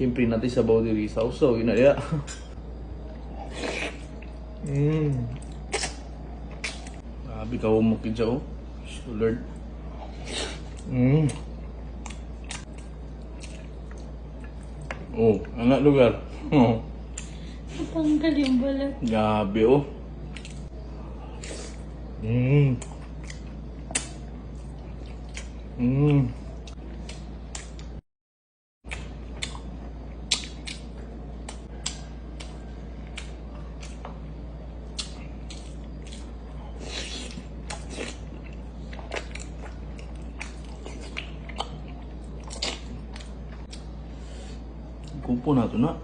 Siyempre natin sa diri sa usaw, yun na diya. Grabe ka umukid siya, oh. So, Lord. Oh, anak lugar. Oh. Tanggal yung balat. Grabe, oh. Kupo na ito na.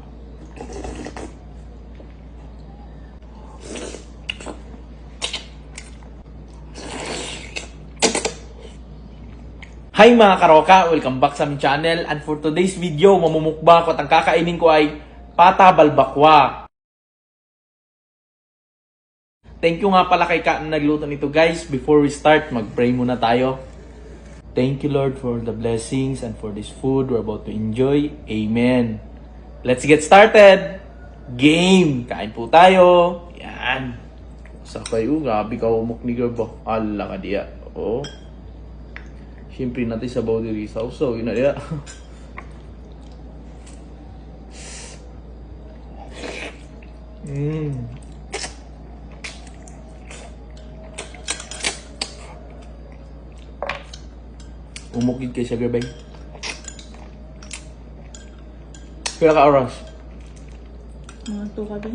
Hi mga karoka! Welcome back sa aming channel. And for today's video, mamumukbang ko at ang kakainin ko ay pata balbakwa. Thank you nga pala kay Ka na nagluto nito guys. Before we start, mag-pray muna tayo. Thank you Lord for the blessings and for this food we're about to enjoy. Amen. Let's get started! Game! Kain po tayo. Yan. Sa kayo, grabe ka umuk ni Gerbo. Ala ka diya. Oo. Siyempre natin sa diri sa usaw, yun na diya. Umukid kay siya, Gerbeng. Kaya ka oras? Mga 2 ka din.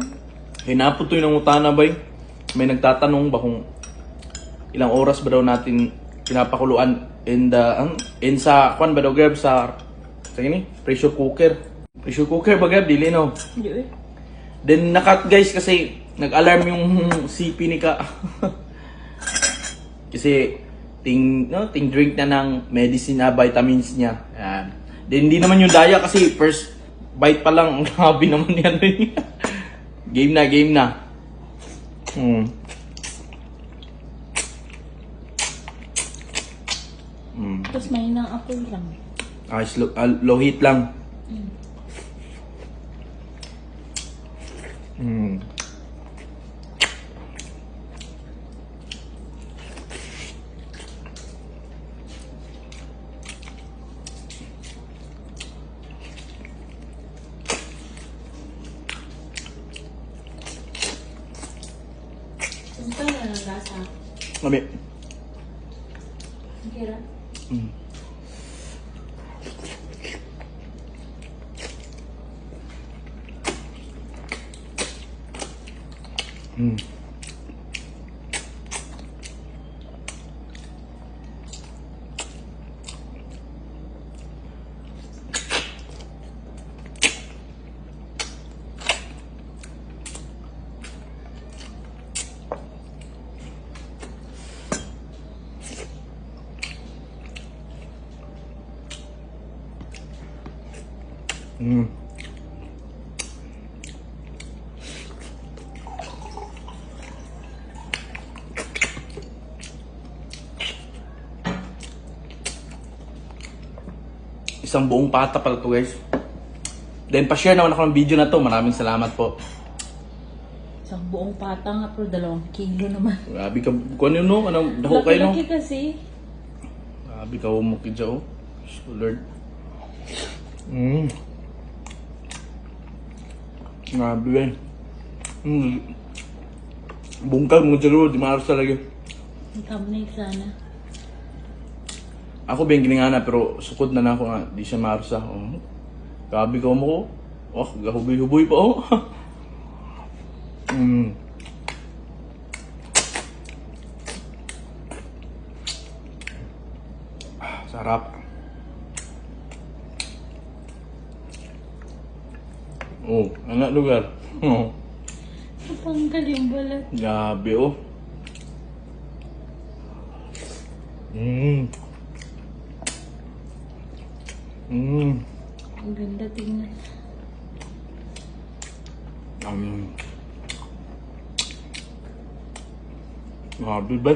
Hinapot to yung nangutana, bay. May nagtatanong ba kung ilang oras ba daw natin pinapakuluan in sa kwan ba daw, Gerb, sa gini? Pressure cooker. Pressure cooker ba, Gerb? Dili, no? Hindi eh. Then nakat guys kasi nag-alarm yung CP ni Ka. Kasi ting drink na ng medicine na vitamins niya. Yan. Then hindi naman yung daya kasi first bite pa lang. Grabe naman yan. Game na. Tapos may nang apoy lang. Low heat lang. Punta na ng lasa. Mami. Kira. Isang buong pata pala to guys. Then pa-share naman ako ng video na to. Maraming salamat po. Isang buong pata nga pero 2 kilo naman. Grabe ka. Kung ano no? Anong daho kayo no? Laki-laki kasi. Grabe ka umukid siya, oh. So, Lord. Grabe yan. Bungkal mo dyan, di maaros talaga. Ang thumbnail sana. Ako ba yung giningana pero sukod na ako nga. Di siya maaros ah. Oh. Grabe ka mo ko. Oh, gahuboy-huboy pa oh. Sarap. Oh, anak lugar. Oh. Tanggal yung balat. Grabe oh. Ang ganda tingnan. Grabe ba?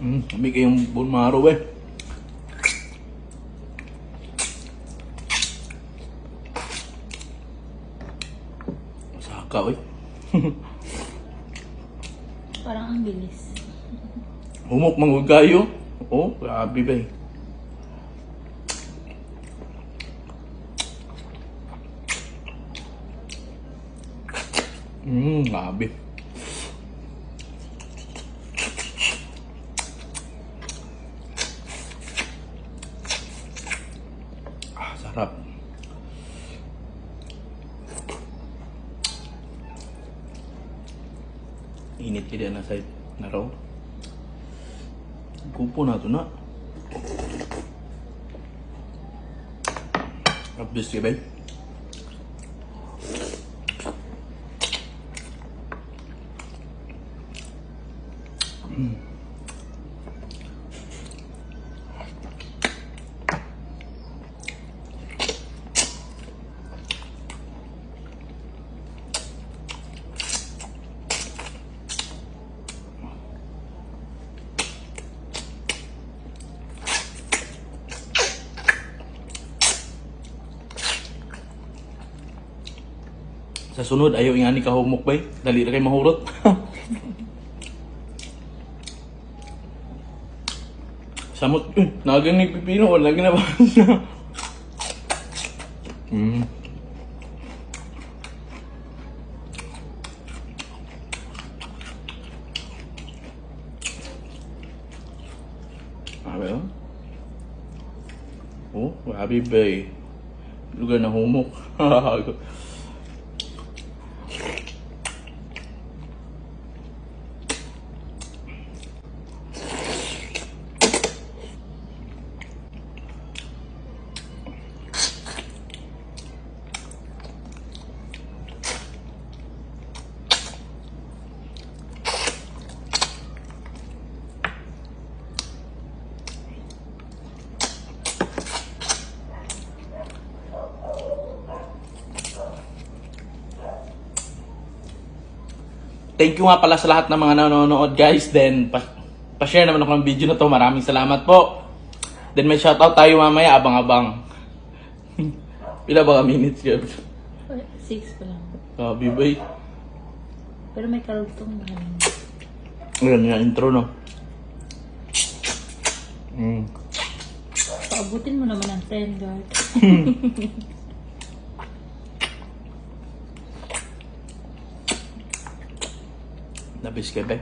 Kami kayong bone marrow eh. Saka eh. Parang ang bilis. Humok manggod kayo. Oh, grabe ba eh. Grabe. Sarap. Init kita na side na raw. Kupo na ito na. Abis ka ba? Sa sunod, ayaw nga ni kahumok ba? Dali na kayo mahurot. Samot, nagang ni Pipino, wala ginawa siya. Sabi oh. Oh, grabe ba eh. Lugar na humok. Thank you nga pala sa lahat ng mga nanonood guys. Then, pa-share naman ako ng video na to. Maraming salamat po. Then may shoutout tayo mamaya. Abang-abang. Pila ba ka minutes yun? 6 pa lang. Sabi ba eh. Pero may karugtong na rin. Ayan yung intro no. Paabutin mo naman ang friend guard. Nabis ka ba?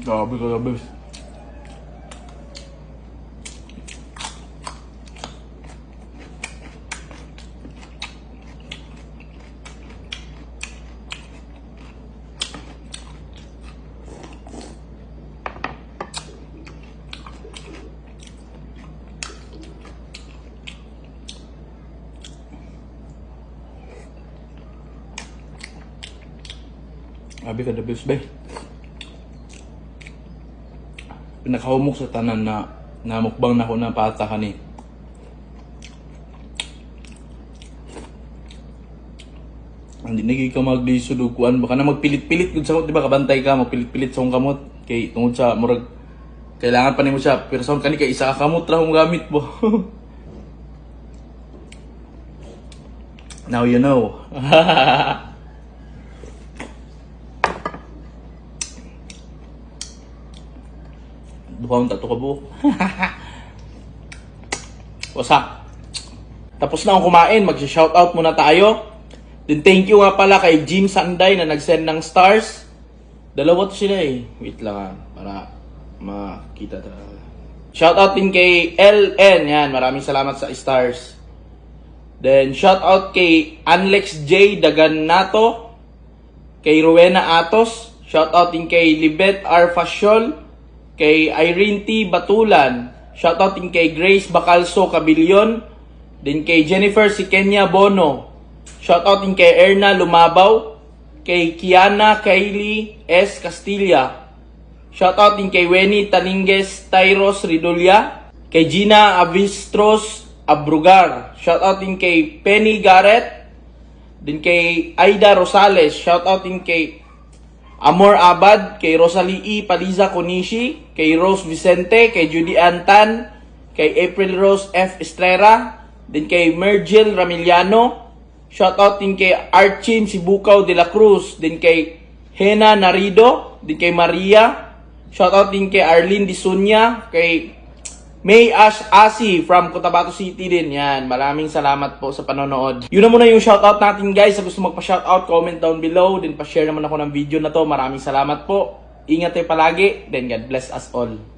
Grabe ka gabi. Grabe ka the best ba? Pinakahumok sa tanan na namukbang na ko na pata ka ni. Hindi naging ka maglisudukuan. Baka na magpilit-pilit kung sa di ba kabantay ka, magpilit-pilit sa kong kamot. Kay tungod sa murag, kailangan pa ni mo siya. Pero sa kani kay isa ka kamot lang kong gamit mo. Now you know. Duhang tato ka buhok. Wasak. Tapos na akong kumain. Mag-shoutout muna tayo. Then thank you nga pala kay Jim Sanday na nag-send ng stars. Dalawa to sila eh. Wait lang ha. Para makita talaga. Shoutout din kay LN, yan, maraming salamat sa stars. Then, shoutout kay Anlex J. Daganato, kay Rowena Atos, shoutout din kay Libet R. Fasyol, kay Irene T. Batulan, shoutout din kay Grace Bacalso Cabilion, din kay Jennifer si Kenya Bono, shoutout din kay Erna Lumabaw, kay Kiana Kaylee S. Castilla, shoutout din kay Weni Talinges Tyros Ridulya, kay Gina Avistros Abrugar, shoutout din kay Penny Garrett, din kay Aida Rosales, shoutout din kay Amor Abad, kay Rosalie E. Paliza Konishi, kay Rose Vicente, kay Judy Antan, kay April Rose F. Estrera, din kay Mergil Ramiliano, shoutout din kay Archin Sibukaw de la Cruz, din kay Hena Narido, din kay Maria, shoutout din kay Arlene Disunya, kay May Ash Asi from Cotabato City din. Yan, maraming salamat po sa panonood. Yun na muna yung shoutout natin guys. Sa gusto magpa-shoutout, comment down below. Then pa-share naman ako ng video na to. Maraming salamat po. Ingat tayo palagi. Then God bless us all.